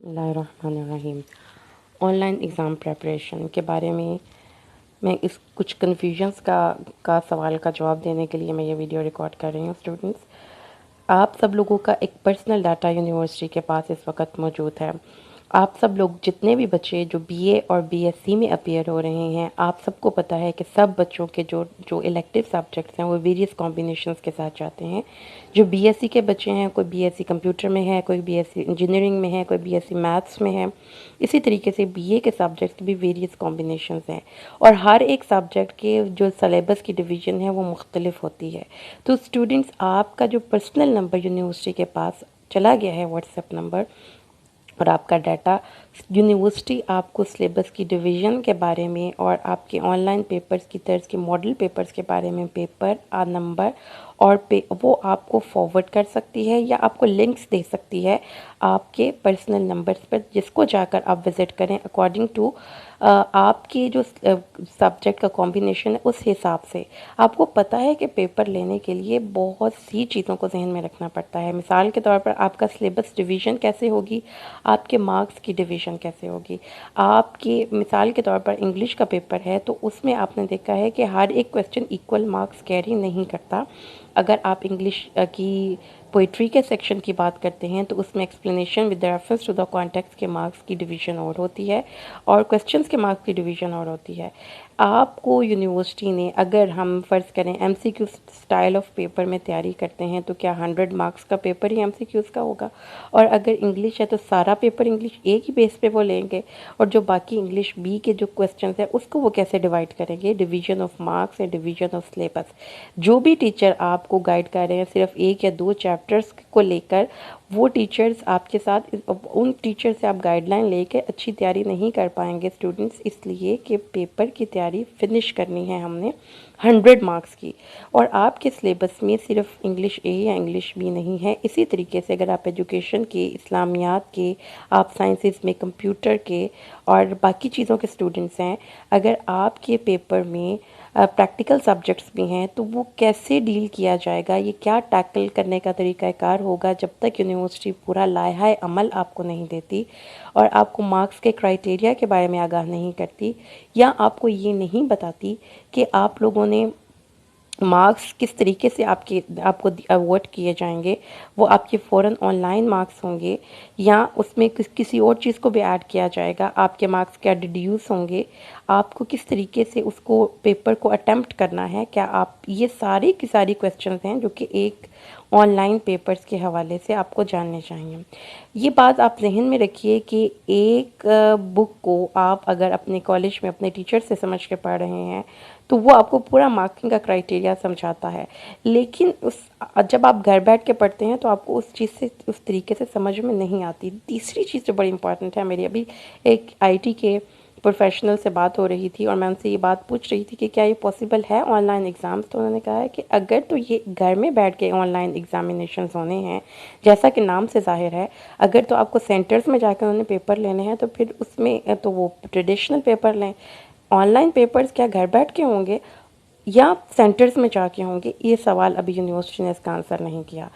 बिस्मिल्लाहिर्रहमानिर्रहीम। Online exam preparation के बारे में मैं इस कुछ कन्फ्यूजन्स का सवाल का जवाब देने के लिए मैं ये वीडियो रिकॉर्ड कर रही हूँ। स्टूडेंट्स, आप सब लोगों का एक पर्सनल डाटा यूनिवर्सिटी के पास इस वक्त मौजूद है। आप सब लोग जितने भी बच्चे जो बीए और बीएससी में अपीयर हो रहे हैं, आप सबको पता है कि सब बच्चों के जो जो इलेक्टिव सब्जेक्ट्स हैं वो वेरियस कॉम्बिनेशंस के साथ जाते हैं। जो बीएससी के बच्चे हैं, कोई बीएससी कंप्यूटर में है, कोई बीएससी इंजीनियरिंग में है, कोई बीएससी मैथ्स में है। इसी तरीके से बीए के सब्जेक्ट्स भी वेरियस कॉम्बिनेशंस हैं और हर एक सब्जेक्ट के जो सिलेबस की डिवीज़न है वो मुख्तलिफ होती है। तो स्टूडेंट्स, आपका जो पर्सनल नंबर यूनिवर्सिटी के पास चला गया है, व्हाट्सएप नंबर, और आपका डाटा, यूनिवर्सिटी आपको सिलेबस की डिवीज़न के बारे में और आपके ऑनलाइन पेपर्स की तर्ज के मॉडल पेपर्स के बारे में पेपर नंबर और वो आपको फॉरवर्ड कर सकती है या आपको लिंक्स दे सकती है आपके पर्सनल नंबर्स पर, जिसको जाकर आप विज़िट करें अकॉर्डिंग टू आपके जो सब्जेक्ट का कॉम्बिनेशन है उस हिसाब से। आपको पता है कि पेपर लेने के लिए बहुत सी चीज़ों को जहन में रखना पड़ता है। मिसाल के तौर पर आपका सिलेबस डिवीज़न कैसे होगी, आपके मार्क्स की डिवीज़न कैसे होगी। आपके मिसाल के तौर पर इंग्लिश का पेपर है तो उसमें आपने देखा है कि हर एक क्वेश्चन इक्वल मार्क्स कैरी नहीं करता। अगर आप इंग्लिश की पोइट्री के सेक्शन की बात करते हैं तो उसमें explanation with reference to the context के मार्क्स की डिवीज़न और होती है और क्वेश्चंस के मार्क्स की डिवीज़न और होती है। आपको यूनिवर्सिटी ने, अगर हम फ़र्ज़ करें एमसीक्यू स्टाइल ऑफ पेपर में तैयारी करते हैं तो क्या 100 मार्क्स का पेपर ही एमसीक्यूज़ का होगा, और अगर इंग्लिश है तो सारा पेपर इंग्लिश एक ही बेस पे वो लेंगे, और जो बाकी इंग्लिश बी के जो क्वेश्चंस हैं उसको वो कैसे डिवाइड करेंगे, डिवीज़न ऑफ मार्क्स या डिवीज़न ऑफ सिलेबस। जो भी टीचर आपको गाइड कर रहे हैं सिर्फ एक या दो चैप्टर्स को लेकर, वो टीचर्स आपके साथ, उन टीचर से आप गाइडलाइन लेके अच्छी तैयारी नहीं कर पाएंगे स्टूडेंट्स, इसलिए कि पेपर की तैयारी फिनिश करनी है हमने 100 मार्क्स की। और आपके सिलेबस में सिर्फ इंग्लिश ए या इंग्लिश बी नहीं है। इसी तरीके से अगर आप एजुकेशन के, इस्लामियात के, आप साइंसेस में कंप्यूटर के और बाकी चीज़ों के स्टूडेंट्स हैं, अगर आपके पेपर में प्रैक्टिकल सब्जेक्ट्स भी हैं तो वो कैसे डील किया जाएगा, ये क्या टैकल करने का तरीक़ाकार होगा, जब तक यूनिवर्सिटी पूरा लायहा अमल आपको नहीं देती और आपको मार्क्स के क्राइटेरिया के बारे में आगाह नहीं करती, या आपको ये नहीं बताती कि आप लोगों ने मार्क्स किस तरीके से आपको अवॉर्ड किए जाएंगे। वो आपके फ़ौरन ऑनलाइन मार्क्स होंगे या उसमें किसी और चीज़ को भी ऐड किया जाएगा, आपके मार्क्स क्या डिड्यूस होंगे, आपको किस तरीके से उसको पेपर को अटेम्प्ट करना है, क्या आप, ये सारी की सारी क्वेश्चंस हैं जो कि एक ऑनलाइन पेपर्स के हवाले से आपको जानने चाहिए। ये बात आप जहन में रखिए कि एक बुक को आप अगर अपने कॉलेज में अपने टीचर से समझ के पढ़ रहे हैं तो वो आपको पूरा मार्किंग का क्राइटेरिया समझाता है, लेकिन जब आप घर बैठ के पढ़ते हैं तो आपको उस चीज़ से उस तरीके से समझ में नहीं आती। तीसरी चीज़ जो बड़ी इंपॉर्टेंट है, मेरी अभी एक आईटी के प्रोफेशनल से बात हो रही थी और मैं उनसे ये बात पूछ रही थी कि क्या ये पॉसिबल है ऑनलाइन एग्ज़ाम्स, तो उन्होंने कहा है कि अगर तो ये घर में बैठ के ऑनलाइन एग्जामिनेशन होने हैं, जैसा कि नाम से जाहिर है, अगर तो आपको सेंटर्स में जाकर उन्होंने पेपर लेने हैं तो फिर उसमें तो वो ट्रेडिशनल पेपर लें। ऑनलाइन पेपर्स क्या घर बैठ के होंगे या सेंटर्स में जाके होंगे, ये सवाल अभी यूनिवर्सिटी ने इसका आंसर नहीं किया।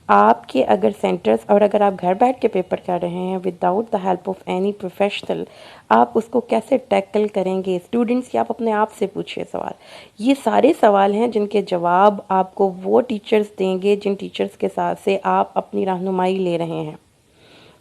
आपके अगर सेंटर्स, और अगर आप घर बैठ के पेपर कर रहे हैं without the help of any professional, आप उसको कैसे टैकल करेंगे स्टूडेंट्स, की आप अपने आप से पूछिए सवाल। ये सारे सवाल हैं जिनके जवाब आपको वो टीचर्स देंगे जिन टीचर्स के साथ से आप अपनी रहनुमाई ले रहे हैं,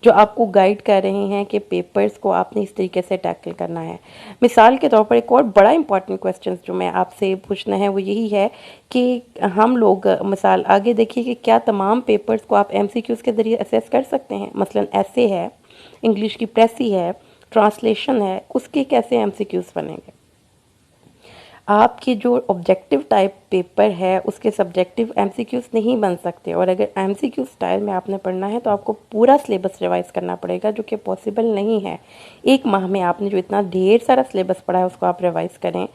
जो आपको गाइड कर रहे हैं कि पेपर्स को आपने इस तरीके से टैकल करना है। मिसाल के तौर पर एक और बड़ा इंपॉर्टेंट क्वेश्चन जो मैं आपसे पूछना है वो यही है कि हम लोग, मिसाल आगे देखिए कि क्या तमाम पेपर्स को आप एमसीक्यूज़ के ज़रिए असेस कर सकते हैं। मसलन ऐसे है, इंग्लिश की प्रेसी है, ट्रांसलेशन है, उसके कैसे एमसीक्यूज़ बनेंगे। आपके जो ऑब्जेक्टिव टाइप पेपर है उसके सब्जेक्टिव एमसीक्यूज़ नहीं बन सकते, और अगर एमसीक्यू स्टाइल में आपने पढ़ना है तो आपको पूरा सिलेबस रिवाइज करना पड़ेगा, जो कि पॉसिबल नहीं है। एक माह में आपने जो इतना ढेर सारा सिलेबस पढ़ा है उसको आप रिवाइज करें,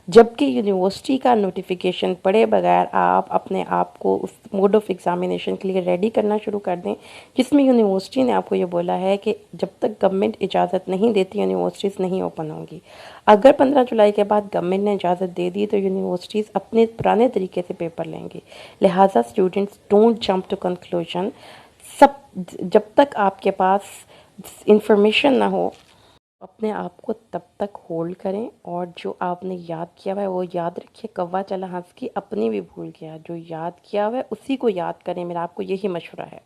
जबकि यूनिवर्सिटी का नोटिफिकेशन पढ़े बगैर आप अपने आप को उस मोड ऑफ एग्जामिनेशन के लिए रेडी करना शुरू कर दें, जिसमें यूनिवर्सिटी ने आपको ये बोला है कि जब तक गवर्नमेंट इजाज़त नहीं देती यूनिवर्सिटीज़ नहीं ओपन होंगी। अगर 15 जुलाई के बाद गवर्नमेंट ने इजाज़त दे दी तो यूनिवर्सिटीज़ अपने पुराने तरीके से पेपर लेंगी। लिहाजा students, don't jump to conclusion. सब, जब तक आपके पास इंफॉर्मेशन ना हो, अपने आप को तब तक होल्ड करें और जो आपने याद किया हुआ है वो याद रखिए। कौवा चला हंस की अपनी भी भूल गया, जो याद किया हुआ है उसी को याद करें, मेरा आपको यही मशवरा है।